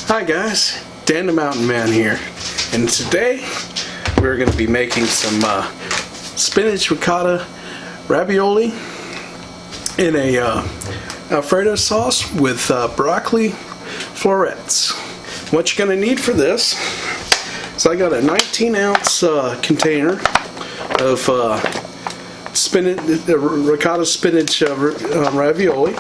Hi guys, Dan the Mountain Man here, and today we're going to be making some spinach ricotta ravioli in a Alfredo sauce with broccoli florets. What you're going to need for this, so I got a 19-ounce container of ricotta spinach ravioli.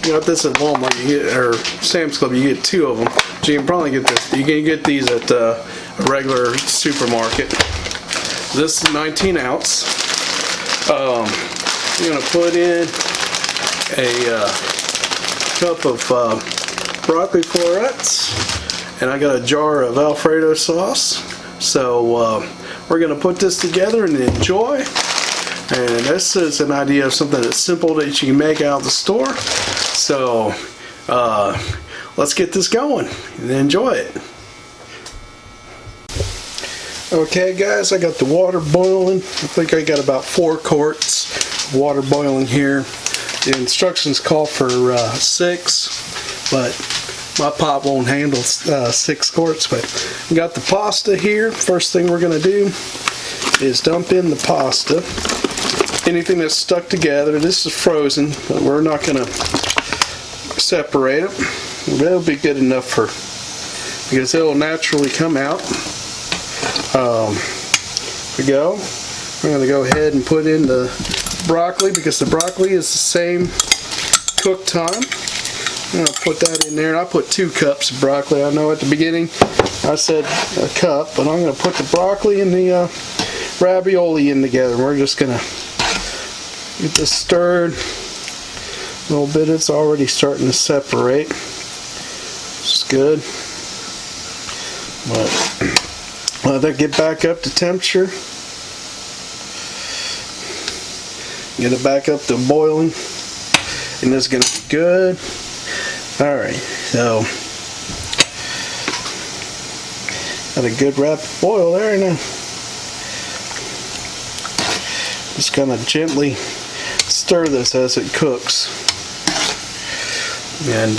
You got this at Walmart, or Sam's Club. You get 2 of them. So you can probably get this. You can get these at a regular supermarket. This is 19 ounce. You're gonna put in a cup of broccoli florets, and I got a jar of Alfredo sauce. So we're gonna put this together and enjoy. And this is an idea of something that's simple that you can make out of the store. So let's get this going and enjoy it. Okay guys, I got the water boiling. I think I got about 4 quarts of water boiling here. The instructions call for 6, but my pot won't handle 6 quarts. But we got the pasta here. First thing we're going to do is dump in the pasta. Anything that's stuck together, this is frozen, but we're not going to separate it. That'll be good enough because it'll naturally come out. Here we go. We're going to go ahead and put in the broccoli because the broccoli is the same cook time. I'm going to put that in there. I put 2 cups of broccoli. I know at the beginning I said a cup, but I'm going to put the broccoli and the ravioli in together. We're just going to get this stirred a little bit. It's already starting to separate. It's good. But let that get back up to temperature. Get it back up to boiling. And this is going to be good. Alright, so got a good rapid boil there now. Just kind of gently stir this as it cooks, and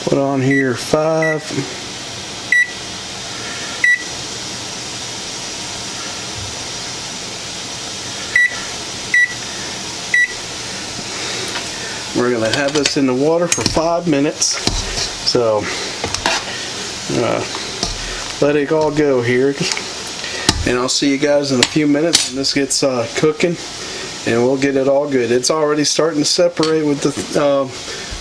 put on here 5. We're going to have this in the water for 5 minutes, so let it all go here. And I'll see you guys in a few minutes when this gets cooking, and we'll get it all good. It's already starting to separate with the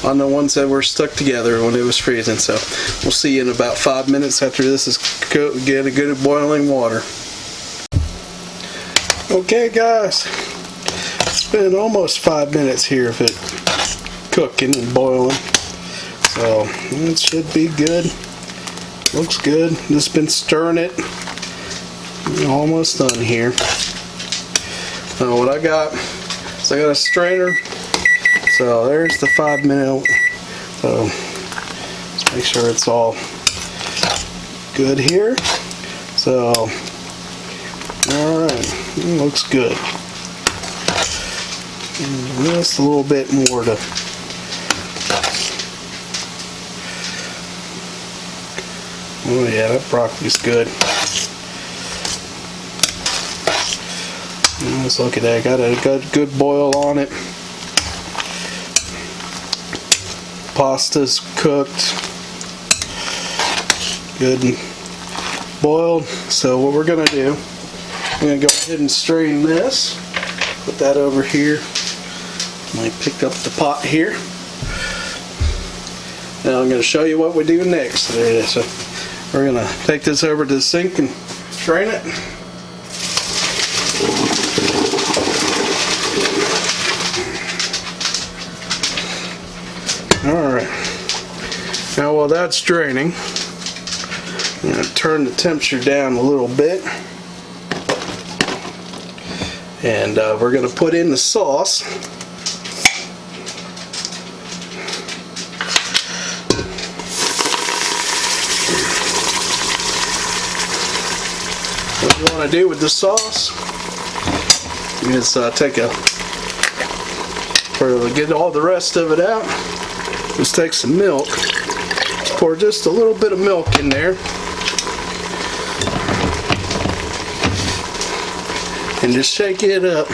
on the ones that were stuck together when it was freezing. So we'll see you in about 5 minutes after this is get a good boiling water. Okay guys, it's been almost 5 minutes here of it cooking and boiling, so it should be good. Looks good. Just been stirring it. Almost done here. Now what I got is I got a strainer. So there's the 5 minute. So let's make sure it's all good here. So alright, looks good. And just a little bit more to oh yeah, that broccoli's good. Let's look at that. Got a good boil on it. Pasta's cooked. Good and boiled. So what we're going to do, I'm going to go ahead and strain this. Put that over here. I picked up the pot here. Now I'm going to show you what we do next. There it is. So we're going to take this over to the sink and strain it. Alright, now while that's draining, I'm going to turn the temperature down a little bit, and we're going to put in the sauce. What you want to do with the sauce is take a to get all the rest of it out, just take some milk. Just pour just a little bit of milk in there. And just shake it up.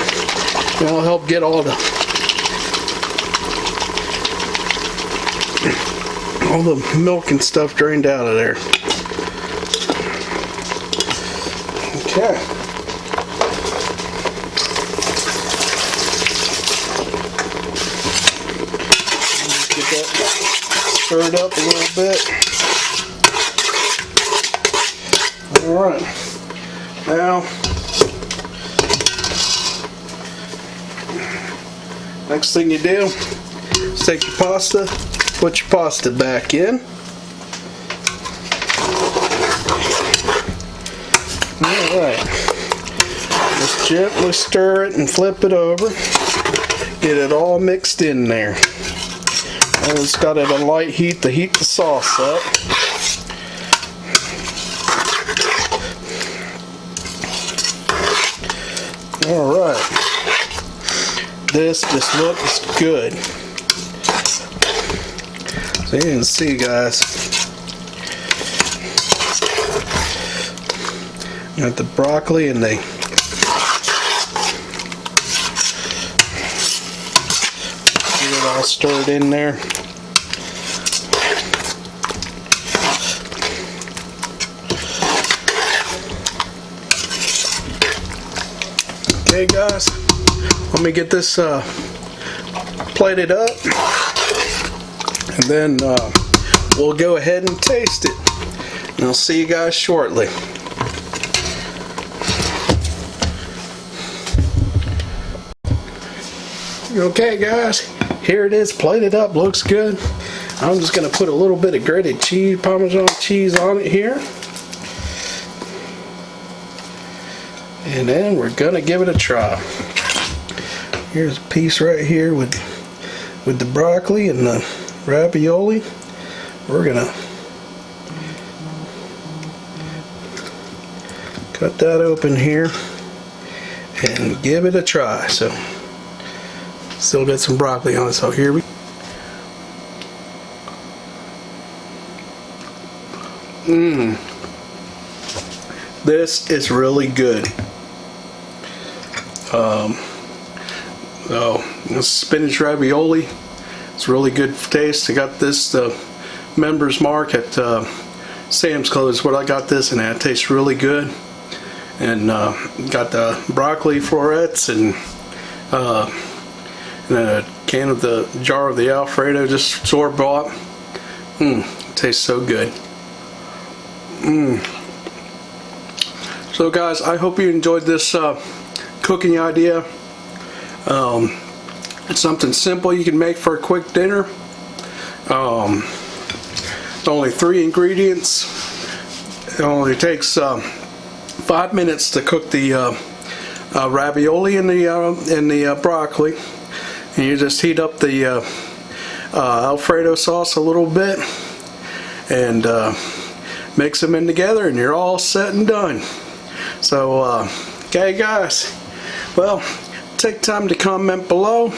That'll help get all the milk and stuff drained out of there. Okay. Just get that stirred up a little bit. Alright. Now, next thing you do is take your pasta, put your pasta back in. Alright. Just gently stir it and flip it over. Get it all mixed in there. And it's got it on light heat to heat the sauce up. Alright. This just looks good. So you can see, guys, got the broccoli and get it all stirred in there. Okay, guys, let me get this plated up, and then we'll go ahead and taste it. And I'll see you guys shortly. Okay, guys, here it is plated up. Looks good. I'm just going to put a little bit of grated cheese, Parmesan cheese on it here. And then we're going to give it a try. Here's a piece right here with the broccoli and the ravioli. We're going to cut that open here and give it a try. So, still got some broccoli on it, so here we go. This is really good. Spinach ravioli. It's really good taste. I got this Members Mark at Sam's Club is what I got this, and it tastes really good. And got the broccoli florets and a can of the jar of the Alfredo just store bought. Tastes so good. So guys, I hope you enjoyed this cooking idea. It's something simple you can make for a quick dinner. Only 3 ingredients. It only takes 5 minutes to cook the ravioli and the broccoli. And you just heat up the Alfredo sauce a little bit and mix them in together, and you're all set and done. So okay, guys, well, take time to comment below,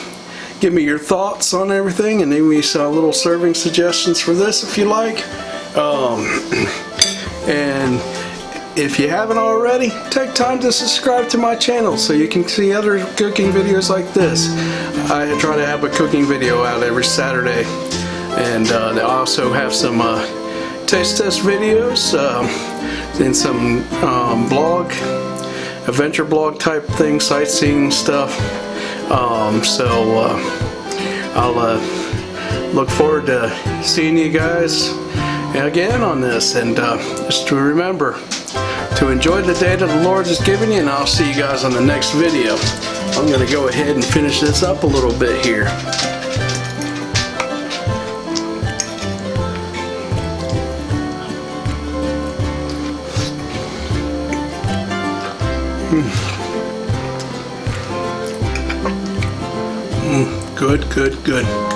give me your thoughts on everything, and give me some little serving suggestions for this if you like. And if you haven't already, take time to subscribe to my channel so you can see other cooking videos like this. I try to have a cooking video out every Saturday, and I also have some taste test videos and some adventure blog type thing, sightseeing stuff. I'll look forward to seeing you guys again on this, and just to remember to enjoy the day that the Lord has given you, and I'll see you guys on the next video. I'm going to go ahead and finish this up a little bit here. Good, good, good.